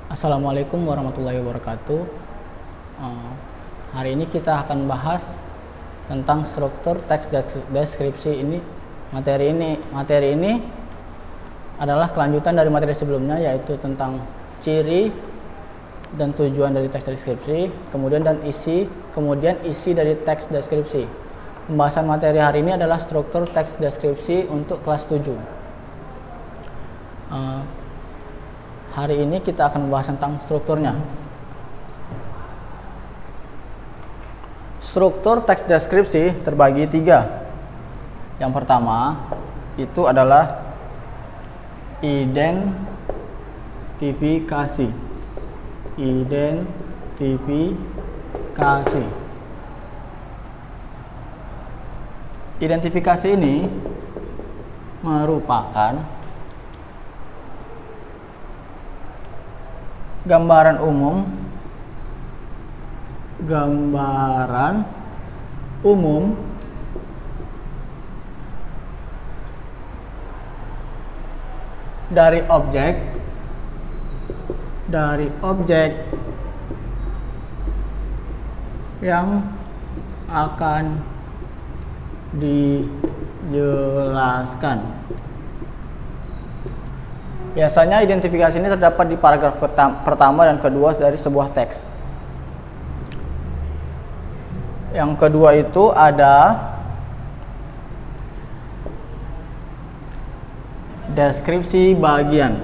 Assalamualaikum warahmatullahi wabarakatuh. Hari ini kita akan bahas tentang struktur teks deskripsi ini. Materi ini adalah kelanjutan dari materi sebelumnya, yaitu tentang ciri dan tujuan dari teks deskripsi, kemudian isi dari teks deskripsi. Pembahasan materi hari ini adalah struktur teks deskripsi untuk kelas 7. Hari ini kita akan membahas tentang strukturnya. Struktur teks deskripsi terbagi 3. Yang pertama itu adalah identifikasi. Identifikasi ini merupakan gambaran umum dari objek yang akan dijelaskan. Biasanya identifikasi ini terdapat di paragraf pertama dan kedua dari sebuah teks. Yang kedua itu ada deskripsi bagian.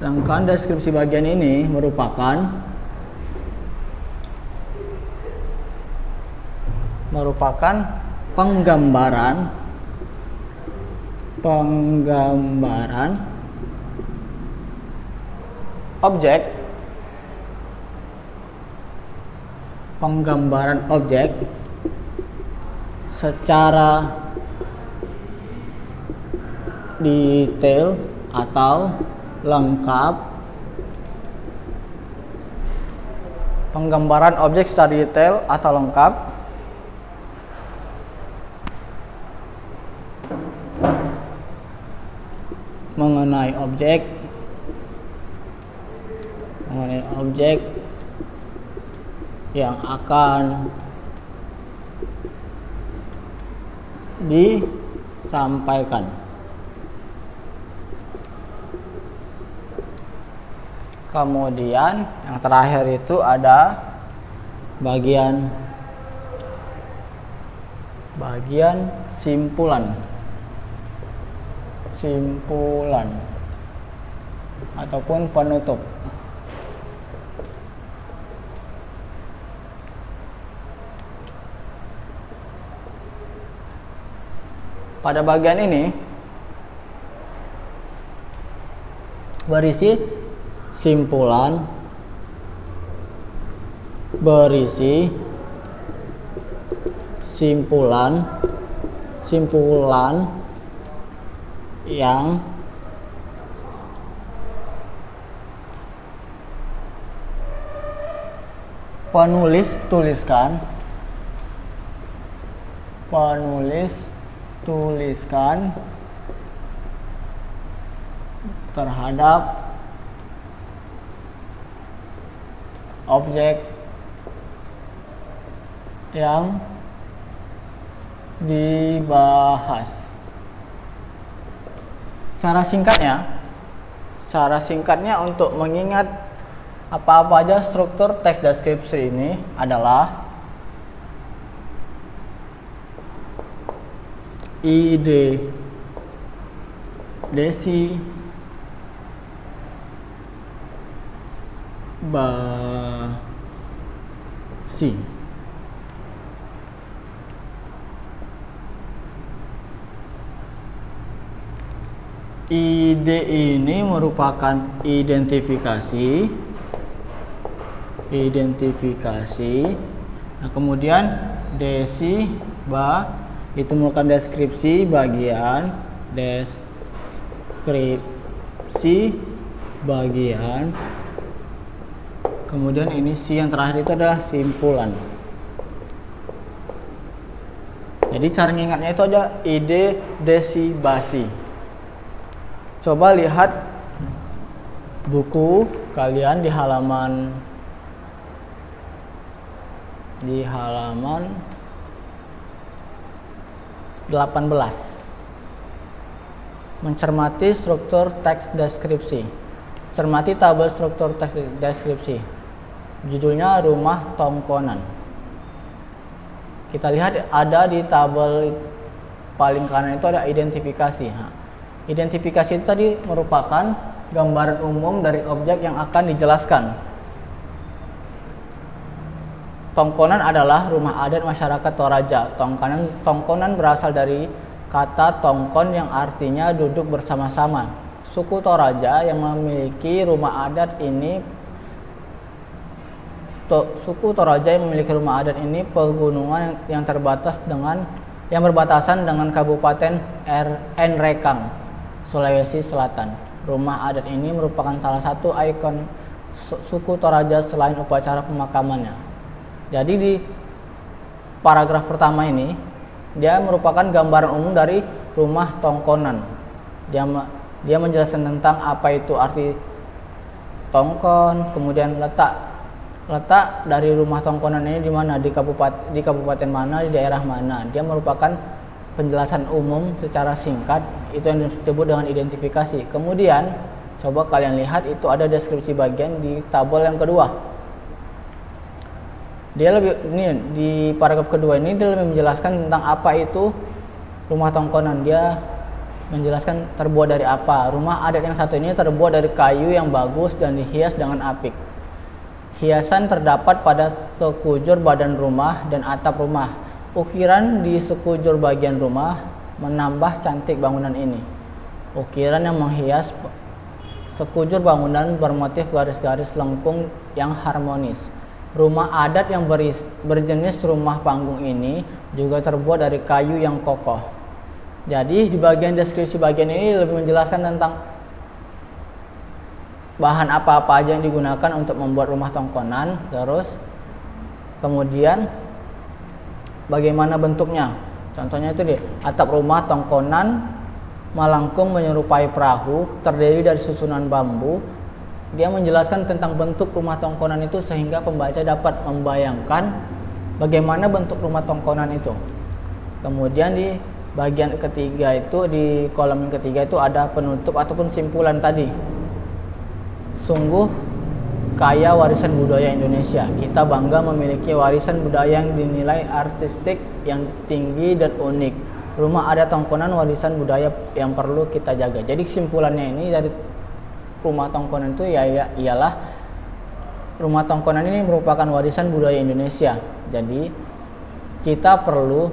Sedangkan deskripsi bagian ini merupakan penggambaran objek secara detail atau lengkap. Penggambaran objek secara detail atau lengkap mengenai objek yang akan disampaikan. Kemudian yang terakhir itu ada bagian simpulan ataupun penutup. Pada bagian ini berisi simpulan yang penulis tuliskan terhadap objek yang dibahas. Cara singkatnya untuk mengingat apa-apa aja struktur teks deskripsi ini adalah desi basi. Ide ini merupakan identifikasi. Nah, kemudian itu merupakan deskripsi bagian. Kemudian ini si yang terakhir itu adalah simpulan. Jadi cara mengingatnya itu ada ide, desi, basi. Coba lihat buku kalian di halaman 18. Mencermati struktur teks deskripsi. Cermati tabel struktur teks deskripsi. Judulnya rumah tongkonan. Kita lihat ada di tabel paling kanan itu ada identifikasi. Identifikasi itu tadi merupakan gambaran umum dari objek yang akan dijelaskan. Tongkonan adalah rumah adat masyarakat Toraja. Tongkonan berasal dari kata tongkon yang artinya duduk bersama-sama. Suku Toraja yang memiliki rumah adat ini pegunungan yang berbatasan dengan Kabupaten Nrekang, Sulawesi Selatan. Rumah adat ini merupakan salah satu ikon suku Toraja selain upacara pemakamannya. Jadi di paragraf pertama ini dia merupakan gambaran umum dari rumah tongkonan. Dia menjelaskan tentang apa itu arti tongkon, kemudian letak dari rumah tongkonan ini di mana, di kabupaten mana, di daerah mana. Dia merupakan penjelasan umum secara singkat, itu yang disebut dengan identifikasi. Kemudian coba kalian lihat itu ada deskripsi bagian di tabel yang kedua. Di paragraf kedua ini dia lebih menjelaskan tentang apa itu rumah tongkonan. Dia menjelaskan terbuat dari apa. Rumah adat yang satu ini terbuat dari kayu yang bagus dan dihias dengan apik. Hiasan terdapat pada sekujur badan rumah dan atap rumah. Ukiran di sekujur bagian rumah menambah cantik bangunan ini. Ukiran yang menghias sekujur bangunan bermotif garis-garis lengkung yang harmonis. Rumah adat yang berjenis rumah panggung ini juga terbuat dari kayu yang kokoh. Jadi di bagian deskripsi bagian ini lebih menjelaskan tentang bahan apa-apa aja yang digunakan untuk membuat rumah tongkonan, terus kemudian bagaimana bentuknya. Contohnya itu atap rumah tongkonan melengkung menyerupai perahu, terdiri dari susunan bambu. Dia menjelaskan tentang bentuk rumah tongkonan itu sehingga pembaca dapat membayangkan bagaimana bentuk rumah tongkonan itu. Kemudian di bagian ketiga itu, di kolom yang ketiga itu ada penutup ataupun simpulan tadi. Sungguh kaya warisan budaya Indonesia. Kita bangga memiliki warisan budaya yang dinilai artistik yang tinggi dan unik. Rumah adat tongkonan warisan budaya yang perlu kita jaga. Jadi kesimpulannya ini dari rumah tongkonan itu ialah rumah tongkonan ini merupakan warisan budaya Indonesia. Jadi kita perlu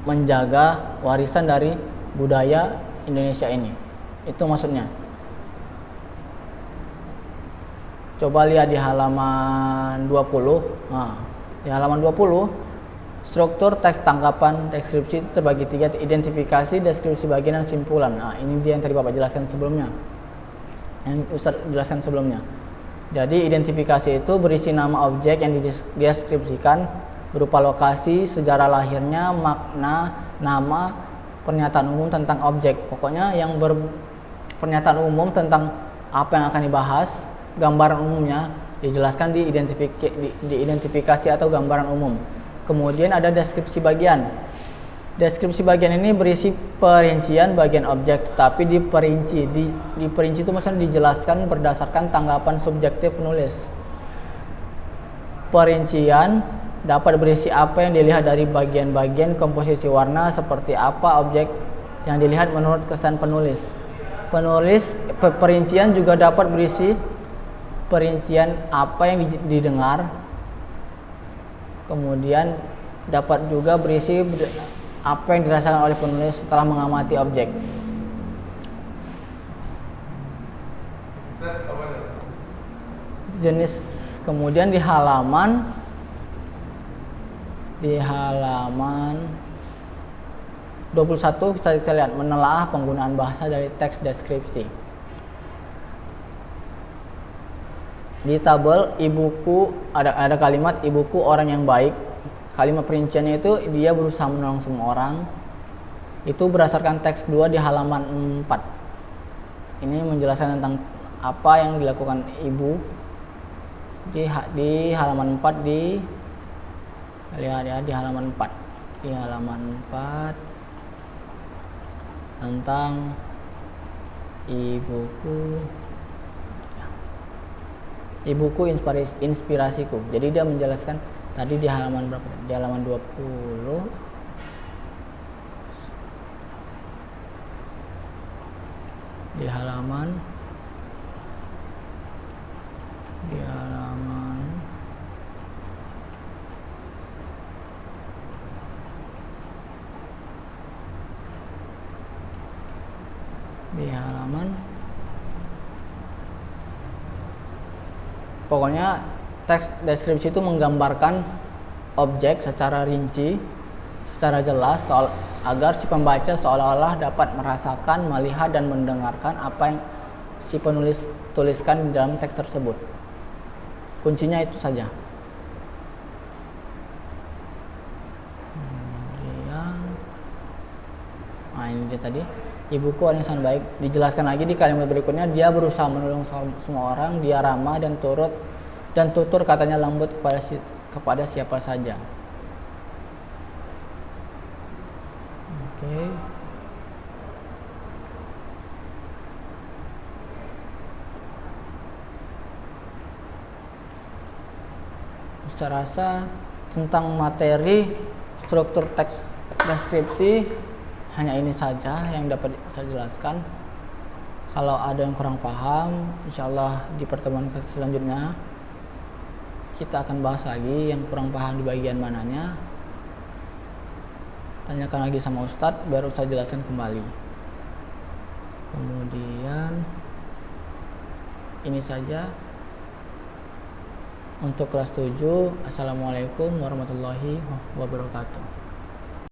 menjaga warisan dari budaya Indonesia ini. Itu maksudnya. Coba lihat di halaman 20. Nah, di halaman 20, struktur teks tangkapan deskripsi terbagi 3, identifikasi, deskripsi bagian, dan simpulan. Nah, ini dia yang tadi Bapak jelaskan sebelumnya. Yang Ustadz jelaskan sebelumnya. Jadi identifikasi itu berisi nama objek yang dideskripsikan berupa lokasi, sejarah lahirnya, makna, nama, pernyataan umum tentang objek. Pokoknya yang pernyataan umum tentang apa yang akan dibahas, gambaran umumnya dijelaskan di identifikasi atau gambaran umum. Kemudian ada deskripsi bagian. Deskripsi bagian ini berisi perincian bagian objek, tapi diperinci itu maksudnya dijelaskan berdasarkan tanggapan subjektif penulis. Perincian dapat berisi apa yang dilihat dari bagian-bagian komposisi warna, seperti apa objek yang dilihat menurut kesan penulis. Perincian juga dapat berisi perincian apa yang didengar, kemudian dapat juga berisi apa yang dirasakan oleh penulis setelah mengamati objek. Jenis, kemudian di halaman 21 kita lihat menelaah penggunaan bahasa dari teks deskripsi. Di tabel ibuku ada kalimat ibuku orang yang baik. Kalimat perinciannya itu dia berusaha menolong semua orang. Itu berdasarkan teks 2 di halaman 4. Ini menjelaskan tentang apa yang dilakukan ibu di halaman 4 lihat ya di halaman 4. Di halaman 4 tentang ibuku inspirasiku. Jadi dia menjelaskan tadi di halaman berapa? Di halaman 20. Di halaman pokoknya teks deskripsi itu menggambarkan objek secara rinci, secara jelas agar si pembaca seolah-olah dapat merasakan, melihat dan mendengarkan apa yang si penulis tuliskan di dalam teks tersebut. Kuncinya itu saja. Nah, ini dia tadi. Ibuku orang yang sangat baik. Dijelaskan lagi di kalimat berikutnya, dia berusaha menolong semua orang, dia ramah dan tutur katanya lembut kepada siapa saja. Oke. Saya rasa tentang materi struktur teks deskripsi hanya ini saja yang dapat saya jelaskan. Kalau ada yang kurang paham, insya Allah di pertemuan selanjutnya kita akan bahas lagi yang kurang paham di bagian mananya. Tanyakan lagi sama Ustadz biar Ustadz jelaskan kembali. Kemudian ini saja untuk kelas 7. Assalamualaikum warahmatullahi wabarakatuh.